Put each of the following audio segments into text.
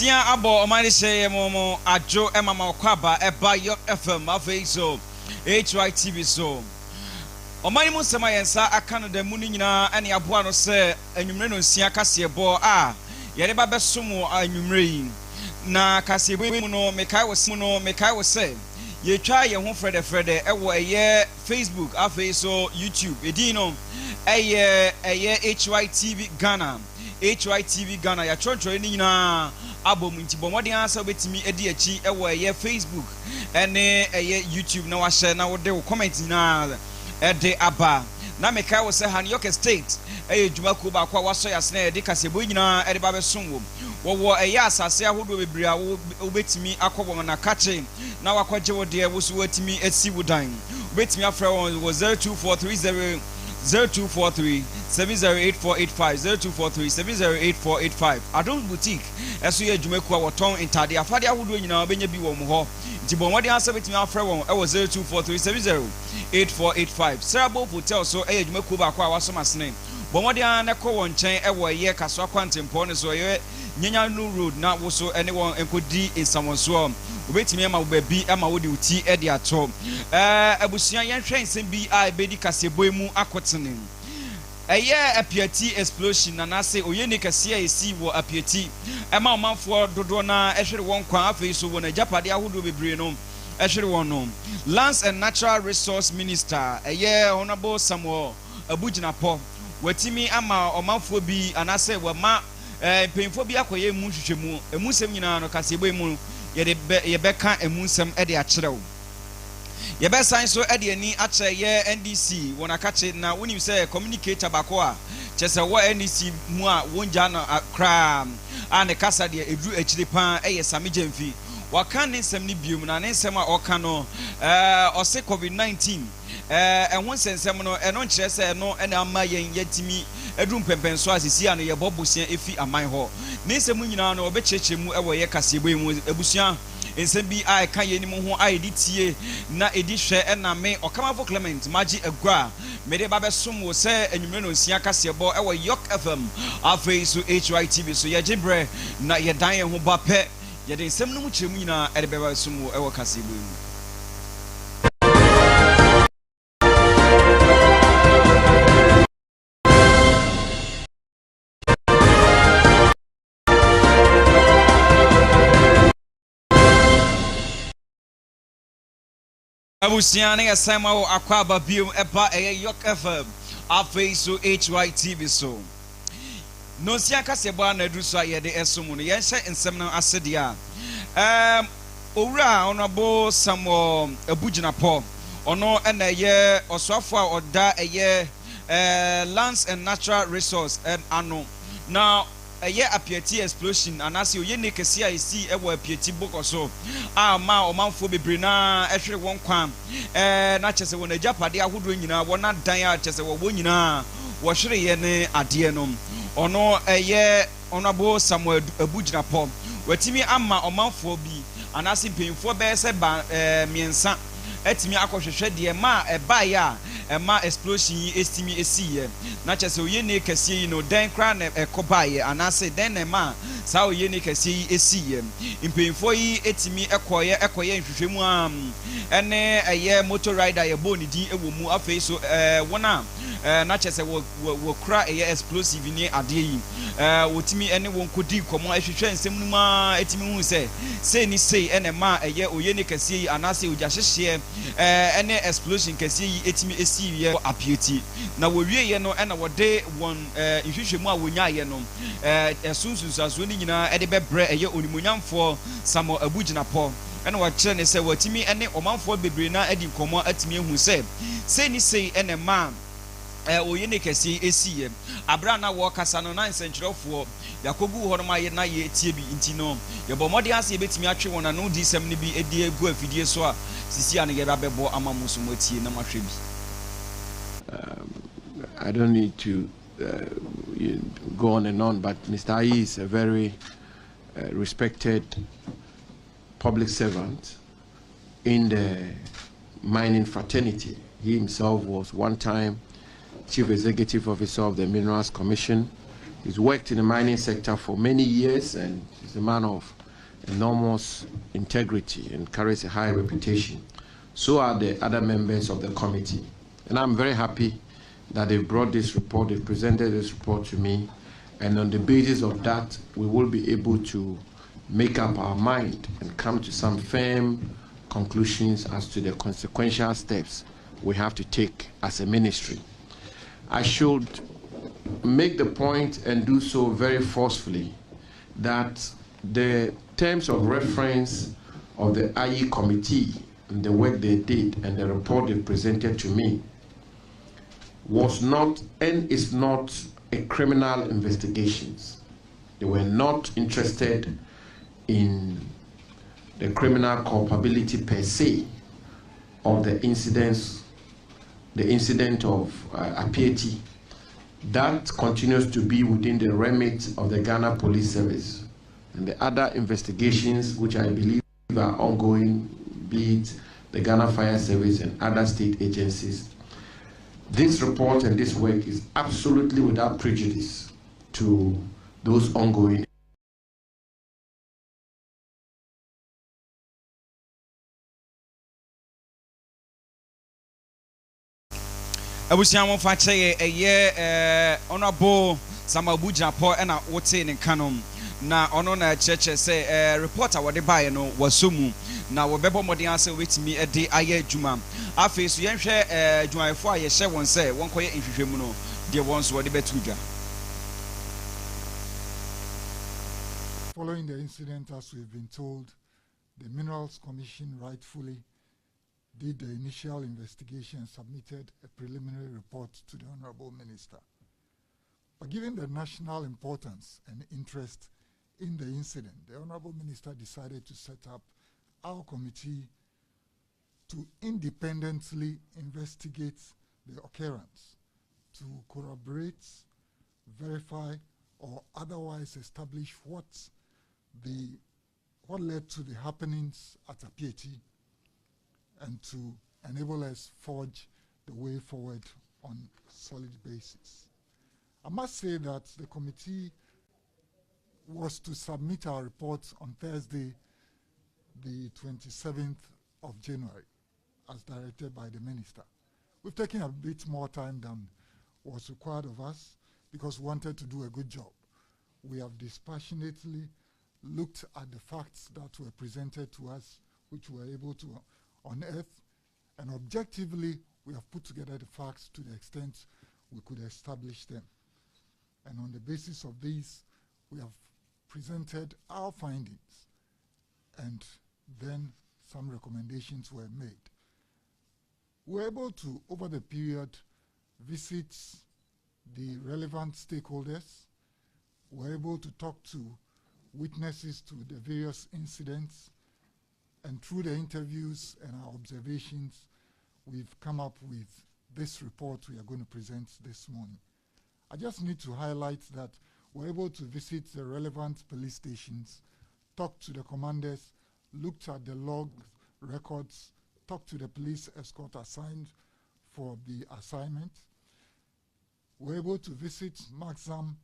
Sia abo omani say momo ajo emama okwaba eba Yorke FM afei so Hytvgh so omani mu sema yensa aka no da mu ni nyina ene aboa no se anwumre no sia kase ebo a yere ba besomo anwumre yi na kase ebo mu no mekai wo se ye twa ye ho frede ewo eye Facebook afei so YouTube edi no eye Hytvgh Ghana Hytvgh Ghana ya choncho ni nyina abom nti bomodin asa betimi edi achi ewo eye Facebook ene eye YouTube na wa share na wo de comment na ede aba na mekai wo se han Yorke state eye djuma ko ba kwa waso ya sna ede kasebo nyina ede ba besom wo eye asase ahodo bebre a wo betimi akobon na kache na wakwaje wo de wo so watimi esi wudan betimi afra won 0243 0243 708485 0243 708485 Adult Boutique eso ye dwumaku a woton intade afade ahodo nyina obenya bi wo mo ho nti bomode asa betimi afra won e wo 0243 708485 Serabo Hotel so e dwumaku ba kwa waso masene bomode an ne ko won chen e wo ye kaso akwantempo ne so ye nyanya no road na wo so ene won enkodi insamonso obetimi ama wo bi ama wo de uti e de ato abusuan yen hwen nsem bi a bedi kasebo mu akotene eye apiati explosion na nase oyeni kase esi wo apiati ema omanfo dodo na ehwere won kwan afei so wona japade ahodo bebre no ehwere won no Lands and Natural Resource Minister eye honorable Samuel Abujinapo watimi ama omanfo bi anase wama penfo bi akoye mu hwehwemu emusem nyina no kasebo mu ye beka emusem e de akyerew ye be san so e de ani akye ye NDC wona kache na wonim se communicator bako a chese wo NDC mu a wonja no akra ane kasa de edu akire pan ye samijemfi waka ne nsem ni biom na ne nsem a oka no ose COVID-19 ehun sensem no eno nkire se no ena ama yen yatimi edum pempenso asisi ano ye bobosia efi aman ho ne nsem nyina no obecheche mu ewo ye kasebo mu ebusia nsem bi ai kan ye ni mu ho ai ditie na edi hwe ena me Okamafo Clement magi agua mede ba besom wo se anwumre no nsia kasebo ewo Yorke FM afei so Hytvgh so ye gibre na ye dan ye ho ba pe ye de nsem no mu kyeremu nyina ede be ba som wo ewo kasebo mu Abusiane asema wo akwaba biom eba Yorke FM afei so Hytvgh so no sia kasebo na adu so ayede esomu no yenhye nsem no asede a owura honorable Samuel Abujinapo ono ena ye oswafo a oda eye Lands and Natural Resource ano na eye apiati explosion anase oye ne kese a esi ewo apiati bokoso ma omanfo bebre na ehwere won kwan na chese won ajapade ahodo nyina wona dan a chese wo nyina wo hwere ye ne ade no ono eye honorable Samuel Abujinapo watimi ama omanfo bi anase mpemfo be se ba miensa etimi akohwehwe de ma eba ya ma explosion estimi esiye na chese oye ne kase yi no den kra na ekobaye anase den na ma sa oye ne kase yi esiye impemfo yi etimi ekoye nhwehwemu ene eye motor rider ye boni din ewo mu afei so wona na chese wo kra eye explosive ni ade yi wotimi ene won kodi komo ahwehwe nsem nu ma etimi hu se ni sei ene ma eye oye ne kase yi anase oja hyehye ene explosion kase yi etimi esi ye apieti na wo wie ye no ena wo de won nhwehwemu a wonya ye no esunsunsaso ni nyina ede bebre eye onimonyamfo Samuel Abujinapo ena wa kire ne se watimi ene omanfo bebre na adi komo atimi ehu se ni sei ene ma oye ne kase esi ye abra na wo kasa no na nsenkyerefo yakogu ho no ma ye na ye tie bi nti no ye bomode ase betimi atwe wona no di sem ne bi edi egu afidie so a sisi ane ye babebo amamuso matie na mahwe bi. I don't need to go on and on, but Mr. Ayi is a very respected public servant in the mining fraternity. He himself was one time Chief Executive Officer of the Minerals Commission He's worked in the mining sector for many years, and he's a man of enormous integrity and carries a high reputation. So are the other members of the committee. And I'm very happy that they brought this report, they presented this report to me, and on the basis of that, we will be able to make up our mind and come to some firm conclusions as to the consequential steps we have to take as a ministry. I should make the point, and do so very forcefully, that the terms of reference of the IE committee and the work they did and the report they presented to me was not and is not a criminal investigations. They were not interested in the criminal culpability per se of the incident of Apieti. That continues to be within the remit of the Ghana Police Service and the other investigations which I believe are ongoing, be it the Ghana Fire Service and other state agencies. This report and this work is absolutely without prejudice to those ongoing. Abusiamo fache honorable Samabu Japo and wote in canon. Na ono na cheche say reporter wade bae no wasumu na wobebo modern say with me e de aye adwuma afi so yenhwe adwumayefo aye hye won say won koye nhwehwemu no de won so wade betudwa. Following the incident, as we've been told, the Minerals Commission rightfully did the initial investigation and submitted a preliminary report to the Honorable Minister. But given the national importance and interest in the incident, the Honorable Minister decided to set up our committee to independently investigate the occurrence, to corroborate, verify, or otherwise establish what led to the happenings at Apieti, and to enable us forge the way forward on a solid basis. I must say that the committee was to submit our report on Thursday, the 27th of January, as directed by the minister. We've taken a bit more time than was required of us because we wanted to do a good job. We have dispassionately looked at the facts that were presented to us, which we were able to unearth, and objectively we have put together the facts to the extent we could establish them. And on the basis of these, we have presented our findings, and then some recommendations were made. We were able to, over the period, visit the relevant stakeholders. We were able to talk to witnesses to the various incidents, and through the interviews and our observations, we've come up with this report we are going to present this morning. I just need to highlight that we're able to visit the relevant police stations, talk to the commanders, looked at the log records, talked to the police escort assigned for the assignment. We're able to visit Maxam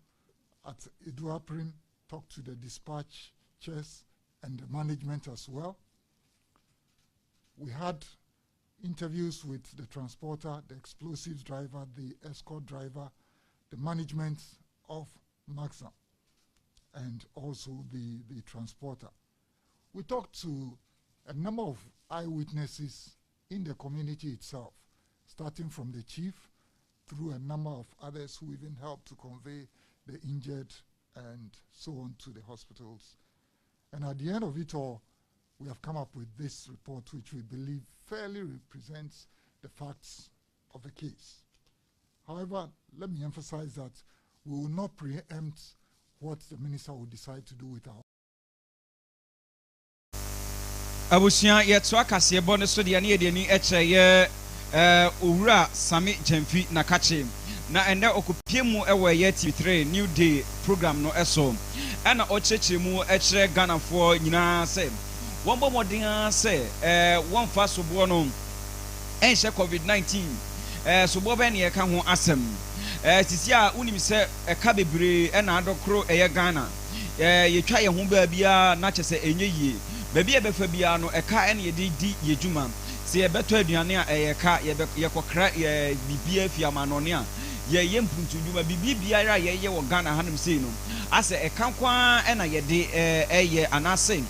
at Eduaprim, talk to the dispatchers and the management as well. We had interviews with the transporter, the explosives driver, the escort driver, the management of Maxam, and also the transporter. We talked to a number of eyewitnesses in the community itself, starting from the chief through a number of others who even helped to convey the injured and so on to the hospitals. And at the end of it all, we have come up with this report, which we believe fairly represents the facts of the case. However, let me emphasize that we will not preempt what the minister will decide to do with our. Abusia yetwa kase bo ne so de ne yedeni eche owura Sami Jemfi na kache na ende okopie mu ewe ye TV3 New Day program no eso ana ocheche mu echere Ghana for nyina se won bo modin se won fa so bo no enhye COVID-19 so bobe ne yɛka ho asɛm sisi a unim sɛ ɛka bebree ɛna adɔkoro ɛyɛ Ghana yɛtwa yɛn ho baabia na kyɛ sɛ ɛnyɛ yie baabi ɛbɛfa bia no ɛka ɛne yɛde di yɛdwuma sɛ yɛbɛtɔ aduane a ɛyɛka yɛkɔkra bibia fi amanɔne a yɛyɛ mpuntu dwuma bibiara yɛyɛ wɔ Ghana hanom sei no asɛ ɛka kwa ɛna yɛde ɛyɛ anase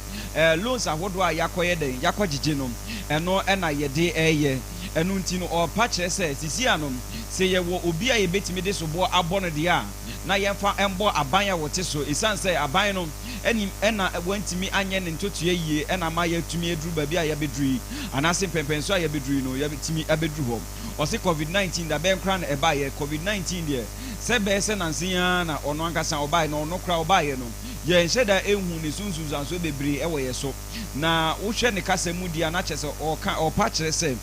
loans ahodoɔ a yakɔyɛ den yakɔgyegye no ɛno ɛna yɛde ɛyɛ ɛno nti no ɔpa kyerɛ sɛ sisi anom sɛ yɛwɔ obi a yɛbɛtumi de soboɔ abɔ no deɛ a na yɛmfa ɛmbɔ aban a wɔte so ɛsiane sɛ aban no ɛna wantumi anyɛ ne ntotoa yie ɛna ma yɛatumi aduru baabi a yɛbɛduru yi anaasɛ mpɛmpɛnso a yɛbɛduru yi no yɛbɛtumi abɛduru hɔ ɔse covid-19 da bɛnkora no ɛbaeɛ covid-19 deɛ sɛ bɛyɛ sɛ nanseya na ɔno ankasa ɔbaeɛ na ɔno kora ɔbaeɛ no yɛnhyɛ da ɛhu ne sunsunsanso bebree ɛwɔ yɛ so na wohwɛ ne kasa mu di a na kyɛ sɛ ɔpa kyerɛ sɛ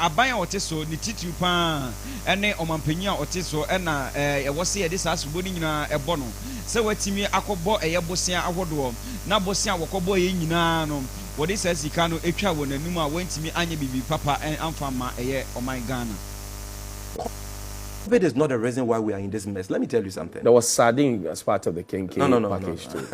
aban a ɔte so ne titiri paa ɛne ɔmampanyin a ɔte so ɛna ɛwɔ sɛ yɛde saa sobo no nyinaa ɛbɔ no sɛ watumi akɔbɔ ɛyɛ bosea ahodoɔ na bosea a wɔkɔbɔ yɛ nyinaa no wɔde saa sika no atwa wɔ n'anim a wɔntumi anyɛ bibi papa amfa ma ɛyɛ ɔman Ghana. COVID is not the reason why we are in this mess. Let me tell you something. There was sardine as part of the King package too.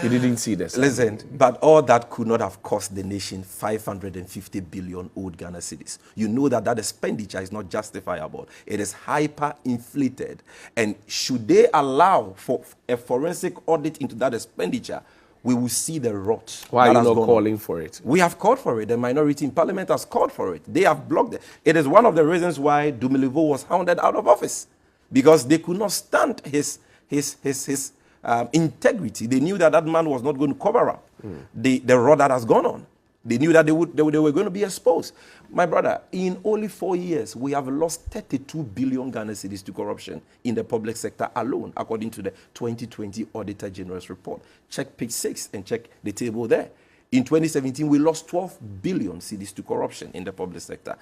You didn't see this. Listen, but all that could not have cost the nation 550 billion old Ghana cedis. You know that expenditure is not justifiable. It is hyper-inflated. And should they allow for a forensic audit into that expenditure, we will see the rot. Why are you not calling for it? We have called for it. The minority in parliament has called for it. They have blocked it. It is one of the reasons why Dumilivo was hounded out of office, because they could not stand his integrity. They knew that that man was not going to cover up the rot that has gone on. They knew that they were going to be exposed. My brother, in only 4 years, we have lost 32 billion Ghana cedis to corruption in the public sector alone, according to the 2020 Auditor General's report. Check page 6 and check the table there. In 2017, we lost 12 billion cedis to corruption in the public sector.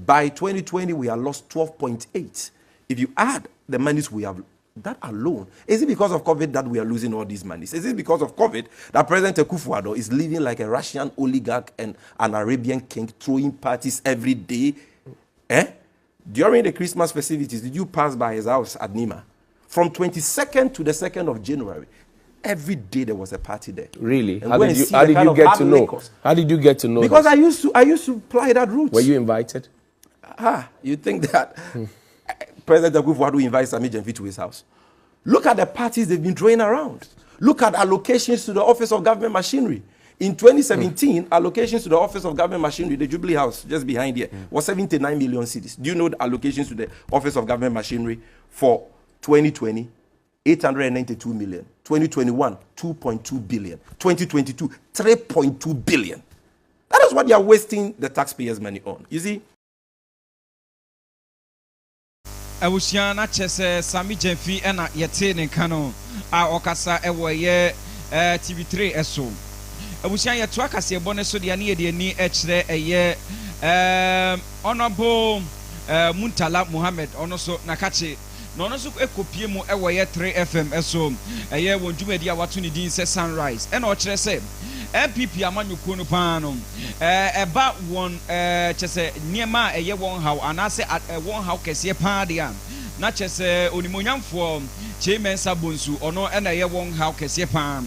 By 2020, we have lost 12.8. If you add the monies we have, that alone, is it because of COVID that we are losing all these monies? Is it because of COVID that President Akufo-Addo is living like a Russian oligarch and an Arabian king, throwing parties every day? During the Christmas festivities, did you pass by his house at Nima? From 22nd to the 2nd of January, every day there was a party there. Really? How did you get to know? How did you get to know? Because I used to ply that route. Were you invited? You think that President Akufo-Addo invites Sami Gyamfi to his house? Look at the parties they've been throwing around. Look at allocations to the Office of Government Machinery. In 2017, allocations to the Office of Government Machinery, the Jubilee House just behind here, was 79 million cedis. Do you know the allocations to the Office of Government Machinery for 2020? 892 million. 2021, 2.2 billion. 2022, 3.2 billion. That is what they are wasting the taxpayers' money on. You see? Awusiana chese Sami Gyamfi ena yete ne kano a okasa ewo ye TV3 eso. Awusiana yeto akase bone so de ne ye ni ekire eye honorable Muntala Muhammad ono so nakache no no so ekopie mu ewo ye 3 FM eso eye wonjumadi a wato ne din se Sunrise ena o kire se MPP amanyuko no paano eba won chese niema eye won haw anase won haw kese paa de am na chese onimonyamfo Chairman Sabonsu ono na eye won haw kese paa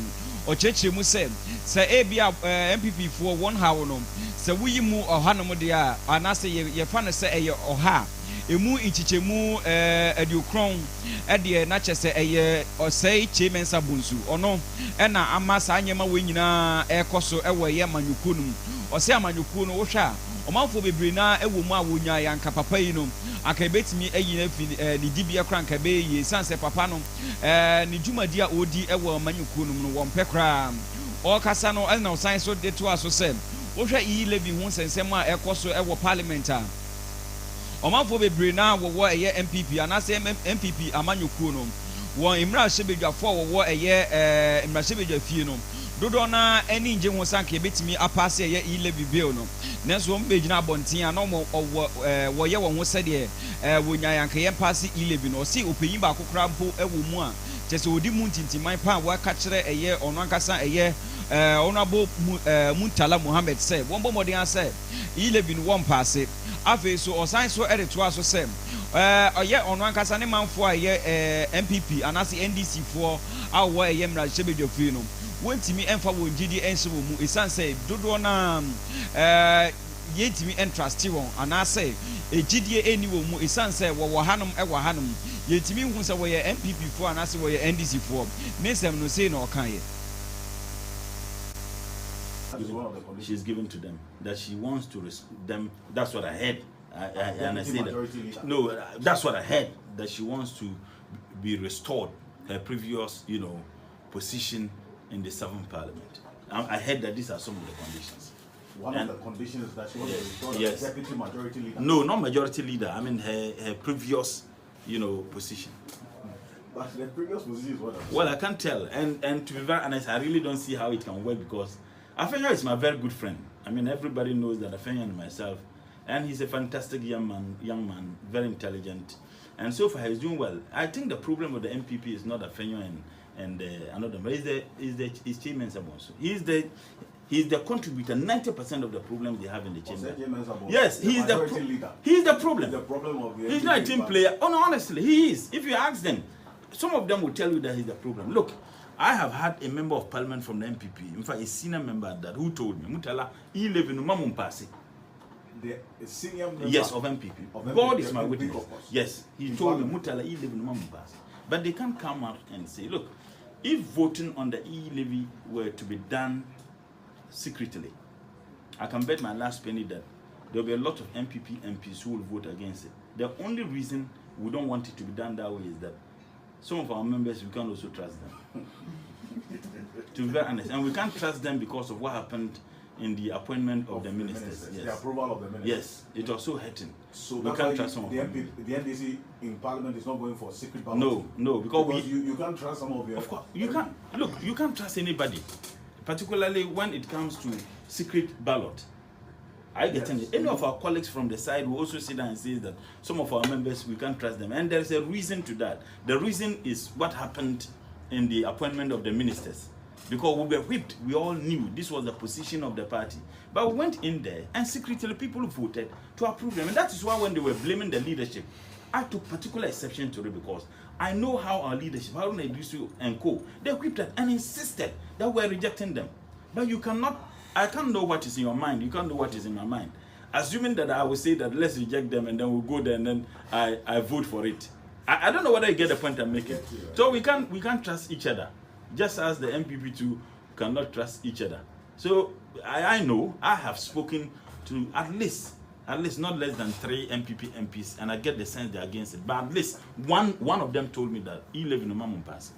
o cheche mu se ebia MPP fo won haw no se wuyi mu ohanom de a anase ye fa no se eye oha emu inchichemu adiokron de na chese eye osei Chairman Sabonsu ono na amasa anyema we nyina ekoso ewo ye manyuko num ose amanyuko no wo hwa omanfo bebre na ewo mu a wonya yanka papa yi no aka betimi ayi na fi ni dibia kranka be yi sanse papa no ni dwumadi a odi ewo manyuko num no wo mpekra o kasa no na osan so de to aso sem wo hwa yi lebi hu sensem a ekoso ewo parliament a omanfo bebre na wo eye MPP anase MPP amanyuko no won imra shebedwafo wo eye imra shebedwafie no dodo na eni nje ho sanke betimi apase eye 11 bill no nenso mbegina abonten a no wo ye wo ho sede wonya yanka ye passe 11 no si opeyin ba kokora mpo ewo mu a chese odi mu ntintiman pa wa ka kire eye ono ankasa eye honorable Muntala Muhammad said one more than said 11 one pass it afi so osan so edit to aso say oye ono ankasa ne manfo aye MPP anasi NDC for awo aye mra chebedofie no wontimi emfa wongidi ense wo mu esan say dodo na yentimi entrust won anase ejidie eni wo mu esan say wo hanom yentimi hu say wo ye MPP for anase wo ye NDC for nesem no say no kan ye. She's given to them that she wants to them. That's what I heard. And I say that no, that's what I heard, that she wants to be restored her previous, position in the 7th Parliament. I heard that these are some of the conditions. One of the conditions is that she wants to restore the deputy majority leader. No, not majority leader. I mean her previous, position. But the previous position is what? Well, I can't tell. And to be very honest, I really don't see how it can work because Hytvgh is my very good friend. I mean, everybody knows that Hytvgh and myself, and he's a fantastic young man, very intelligent, and so far he's doing well. I think the problem with the MPP is not Hytvgh and another, but is Chairman Sabonso. He's the contributor. 90% of the problems they have in the chamber. Yes, he's the leader. He's the problem. The problem of the he's not a team player. Oh no, honestly, he is. If you ask them, some of them will tell you that he's the problem. Look, I have had a member of parliament from the MPP, in fact, a senior member that who told me, Mutala, he live in Mamumpasi. The senior member? Yes, of MPP. God is my witness. Yes, he told me, Mutala, he live in Mamumpasi. But they can't come out and say, look, if voting on the e-levy were to be done secretly, I can bet my last penny that there will be a lot of MPP MPs who will vote against it. The only reason we don't want it to be done that way is that some of our members, we can't also trust them. To be very honest. And we can't trust them because of what happened in the appointment of the ministers. Yes. The approval of the ministers. Yes, it was so hurting. So we can't trust some of them. The NDC in parliament is not going for secret ballot? No, because you can't trust some of your... Of course, you can't. Look, you can't trust anybody, particularly when it comes to secret ballot. Any of our colleagues from the side will also sit down and say that some of our members, we can't trust them. And there's a reason to that. The reason is what happened in the appointment of the ministers. Because we were whipped, we all knew this was the position of the party. But we went in there and secretly people voted to approve them. And that is why when they were blaming the leadership, I took particular exception to it because I know how our leadership, how they used to and co, they whipped it and insisted that we're rejecting them. But you cannot, I can't know what is in your mind. You can't know what is in my mind. Assuming that I will say that let's reject them and then we'll go there and then I vote for it. I don't know whether you get the point I'm making. So we can't trust each other. Just as the MPP too cannot trust each other. So I know I have spoken to at least not less than 3 MPP MPs, and I get the sense they're against it. But at least one of them told me that he lives in a Mamumpasi.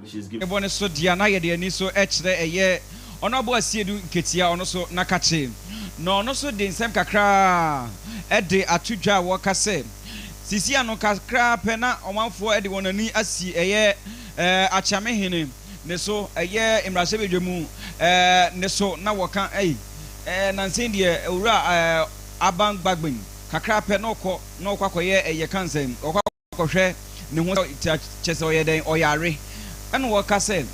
She's given so Diana Yedi so H honorable Siedu Ketia ono so nakache no no so den sem kakra de atudwa wo kase sisi ano kakra pena omanfo de wonani asi achame hene ne so imrase bedwemu ne so na woka nansen de owura aban gbagben kakra pe no kwakoye kansem okwakohwe ne ho chese oyeden oyare ene wo kase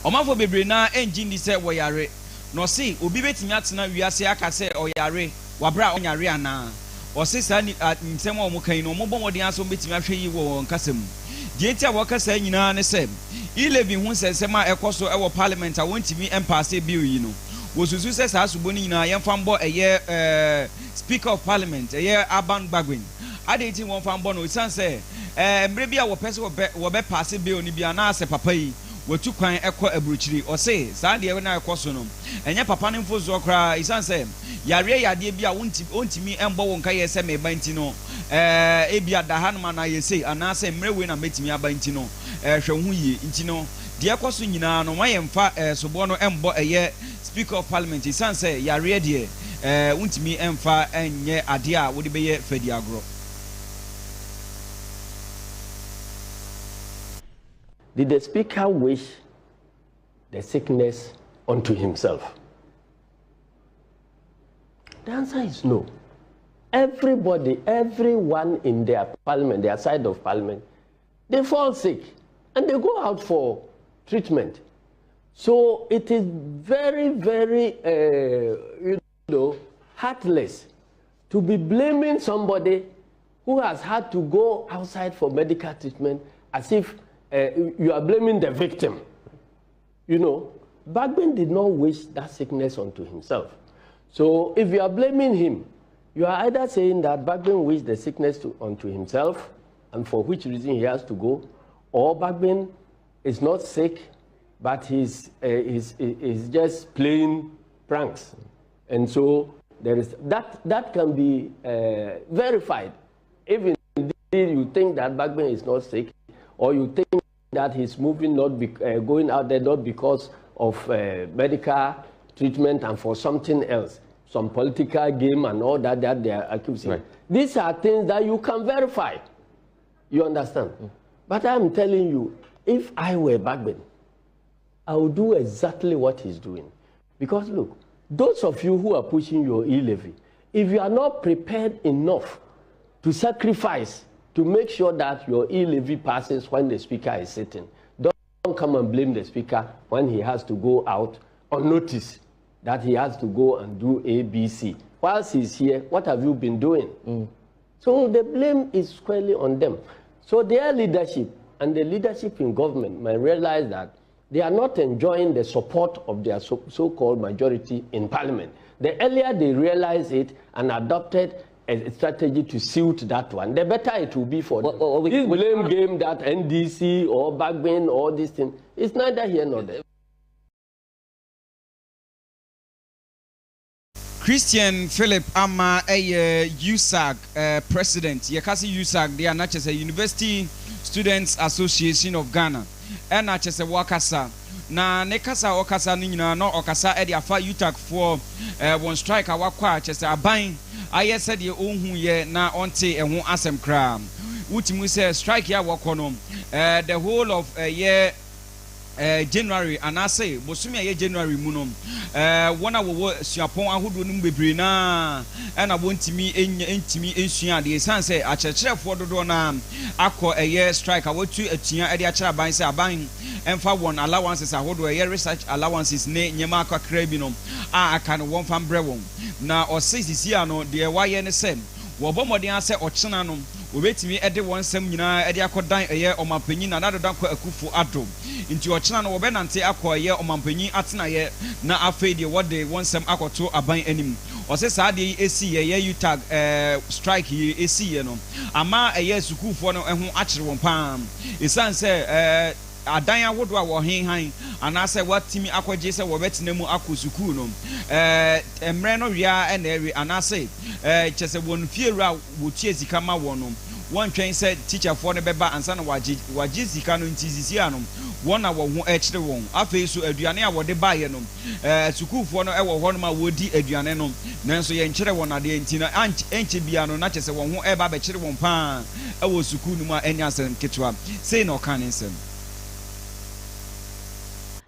Okamafo bebre na engine di se wo yare no si obi betimi atena wiase aka se oyare wabra onyare ana o se sa ni nsem o mo kan no mo bomodin aso betimi ahwe yi wo nkasem die ti a wo kasa nyina ne se ilebi hu sensem a ekoso e wo parliament a wontimi empase bill yi no wo susu se sa asubo ni nyina yemfa mbo speaker of parliament aban gbagwen adeti won fa mbo no sanse mbre bia wo pese wo be pass bill ni bia na ase papa yi watu kwan ekọ aburuchiri o se saa de na ekọ so no enye papa ne mfozo okra isan se yare yade bia wontimi embo wo nka yese me banti no ebia da hanuma na yese anase mrewe na metimi abanti no hwe hu yie nti no de ekọ so nyina no mayemfa sobo no embo speaker of parliament isan se yare de wontimi emfa enye ade a wo de beye fadi agro Did the Speaker wish the sickness unto himself? The answer is no. Everybody, everyone in their parliament, their side of parliament, they fall sick and they go out for treatment. So it is very, very, heartless to be blaming somebody who has had to go outside for medical treatment as if you are blaming the victim. You know, Bagbin did not wish that sickness unto himself. So if you are blaming him, you are either saying that Bagbin wished the sickness unto himself, and for which reason he has to go, or Bagbin is not sick, but he's just playing pranks. And so there is that can be verified. If indeed you think that Bagbin is not sick, or you think that he's moving, going out there not because of medical treatment and for something else, some political game and all that they are accusing. Right. These are things that you can verify. You understand? But I'm telling you, if I were Bagbin, I would do exactly what he's doing. Because look, those of you who are pushing your e-levy, if you are not prepared enough to sacrifice to make sure that your e-levy passes when the Speaker is sitting, don't come and blame the Speaker when he has to go out on notice that he has to go and do A, B, C. Whilst he's here, what have you been doing? So the blame is squarely on them. So their leadership and the leadership in government might realize that they are not enjoying the support of their so-called majority in parliament. The earlier they realize it and adopted a strategy to suit that one, the better it will be for them. This blame game that NDC or Bagbin or this thing, it's neither here nor there. Christian Philip Ama USAG president. Yakasi USAG, they are not just a University Students Association of Ghana. And not just a Wakasa. Na nekasa okasa nina no okasa e de afa UTAG for one strike awakwa chese aban aye said ye ohun ye na onte ehun asem kra utimu say strike ya wakono the whole of year January and I say bosumi ye January mu no wona wo suapon ahodo no bebre na na wontimi entimi ensua de san say akyerkyerefo dodo na akọ eye strike awatu atua e de akyere aban say aban emfa won allowances ahodo eye research allowances ne nyema akakra bi no aka no won fam bre won na osisi ano de waye ne sem wo bomodin ase ochena no obetimi ede won sam nyina ede akodan eye omampanyin na nadodan kwa akufu adom nti ochena no wobenante akọ eye omampanyin atena ye na afei de wode won sam akoto aban anim ose saade esi ye UTAG strike ye esi ye no ama eye sukufo no eho akere won pam esan se adan ahodo a wo henhan anase watimi akwaje se wo betina mu akosuku no emre no wia na ewe anase chese won fiewura wo tie sika ma wo no won twen se teacher for ne beba ansa na waji sika no ntizisi ano won na wo ho ekire won afei so aduane a wo de baye no sukufo no ewo ho no ma wodi aduane no nanso ye nkire won ade ntina enche bia no na chese won ho eba be kire won pa ewo suku no ma enya asem ketwa sei na okan nsem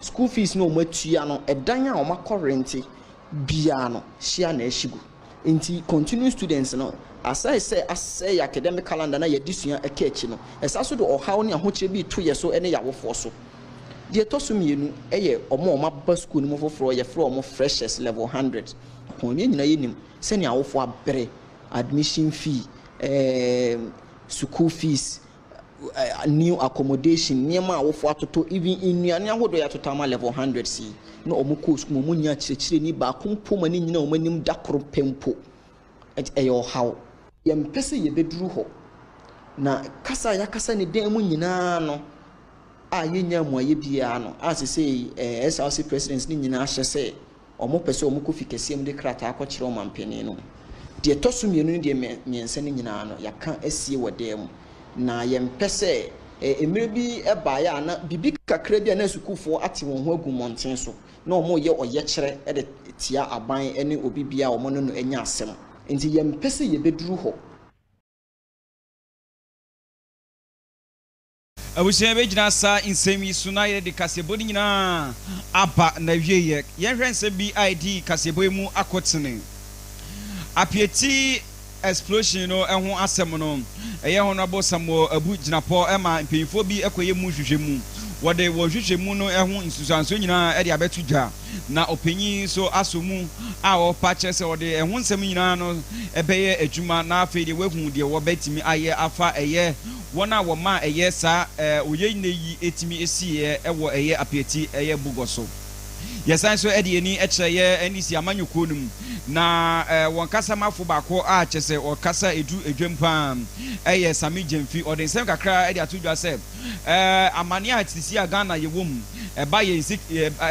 school fees no matua no edan a o makorrenti bia no hia na ehyigu enti continue students no asai say academic calendar na yedisua ekechi no esaso do ohaw ne ahochire bi to ye so ene yawofo so de toso mienu eye omo maba school no foforo ye fro omo freshers level 100 kon ye nyina yenim se ne awofo abere admission fee school fees new accommodation niema awofo atoto even inuane ahodo ya totama level 100 si no omo course mo munya kirechire ni ba kompo mani nyina o manim dakoro pempo eyo how yempese ye beduru ho na kasa ya kasa ne den mu nyina no a yenya mu aye bia no asese SRC presidents ni nyina ahye se omo pese omo kofi kesiem de krata akọkire omampeni no de tosumienu ni de miense ni nyina no yaka asie wodem na yempese emire bi eba ya na bibi kakra bia na sukufo ate won ho agumonten so na omo ye oye kire e de tia aban ene obi bia omo no enya asem nti yempese ye beduru ho abusia be gina sa insemi suna ye de kasebo ni nyina aba na wieye ye hwense BID kasebo mu akotene apieti explosion no ehun asem no eye honorable Samuel Abu Ginapo ema mpanyifo bi ekoye mu hwehwemu wode wo hwehwemu no ehun nsusanso nyina e de abetudwa na opanyin so asomu a wo pa chese wode ehun nsem nyina no ebeye adwuma na afi de wehu de wo betimi aye afa eye wona wo ma eye sa oye neyi etimi esiye ewo eye apieti eye bugoso yesan so edi eni ekyeye enisi amanyuko num na won kasa mafo bako a kyese o kasa edu edwempa eye sami jemfi odin sem kakra edi atudwa se amani atisi agana yewom eba ye nsik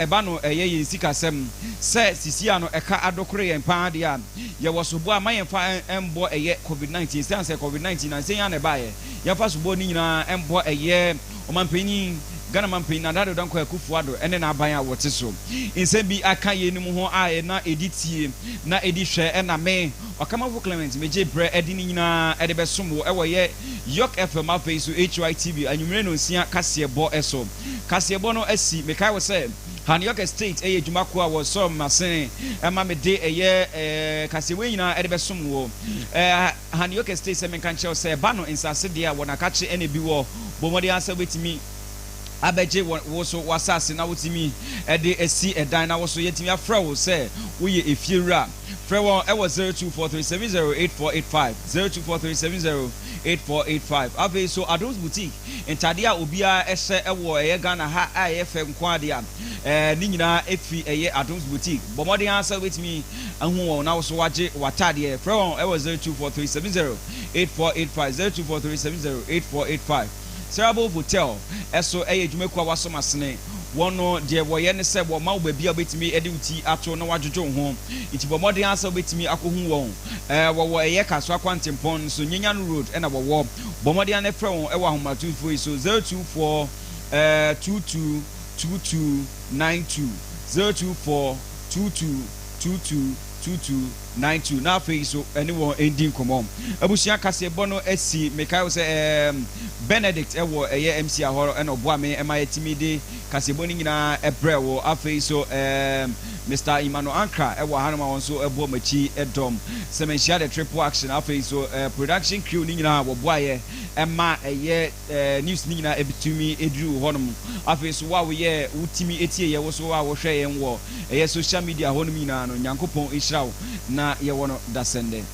eba no eye ye nsikasem se sisi ano eka adokore yen pa de a ye wosobo amayenfa embo eye covid-19 sense covid-19 na sen ya na eba ye yafa sobo ni nyina embo eye omampeni Ghana mampin na dado danko Akufuado ene na aban a wote so insem bi aka ye nimu ho a na editie na edihwe ena me Okamafo Clement meje bre edi ni nyina ede besom wo ewo ye Yorke FM afa so Hytvgh anwumre no nsia kasebo eso kasebo no asi mekai wo se Yorke state eye dwumako a wo so masen ema me de eye kasebo nyina ede besom wo Yorke state se menkan che se ba no insase de a wona kache ene bi wo bomodi asa betimi abeje wo so wasase na wotimi ede esi edan na wo so yetimi afra wo se wo ye efiewura fra wo e wo 0243708485 0243708485 ave so Adams boutique entade a obia ehye ewo eye Ghana ha a ye fe nkwade a ni nyina efi eye Adams boutique bomode ansa wetimi ahu wo na wo so waje watade fra wo e wo 0243708485 0243708485 Serable Hotel eso eye dwumekwa wasomasene wono de woye ne se wo ma obabi a betimi ede uti ato na wadwojo ho itibomode ansa betimi akohu won wo eye kaso akwantempon so Nyenyan Road na wo bomode an efre won ewa homatu fo so 024 222292 024 222292 na fe so anyone ending common abusia kasebo no asi mekai say Benedict ewo eye MC ahoro ena oboa me ema yetimide kasebo ni nyina ebre wo afe so Mr. Emmanuel Ankra ewo hanoma won so ebo machi edom semenshia the triple action afe so production crew ni nyina wo boa ye ema eye news ni nyina ebitumi edru honom afe so wa wo ye utimi etie ye wo so wa wo hwe ye nwo eye social media honom nyina no Nyankopon Israel na ye wono dasende